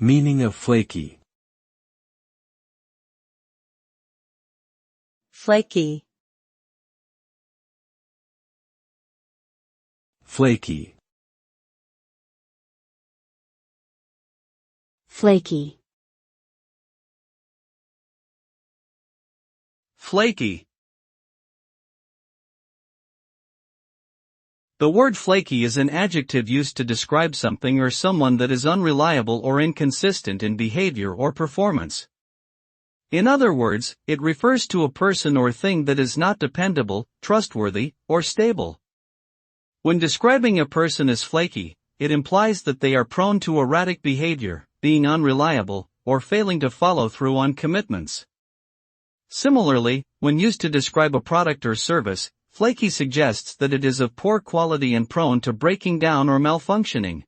Meaning of flaky. Flaky. Flaky. Flaky. Flaky. The word flaky is an adjective used to describe something or someone that is unreliable or inconsistent in behavior or performance. In other words, it refers to a person or thing that is not dependable, trustworthy, or stable. When describing a person as flaky, it implies that they are prone to erratic behavior, being unreliable, or failing to follow through on commitments. Similarly, when used to describe a product or service, flaky suggests that it is of poor quality and prone to breaking down or malfunctioning.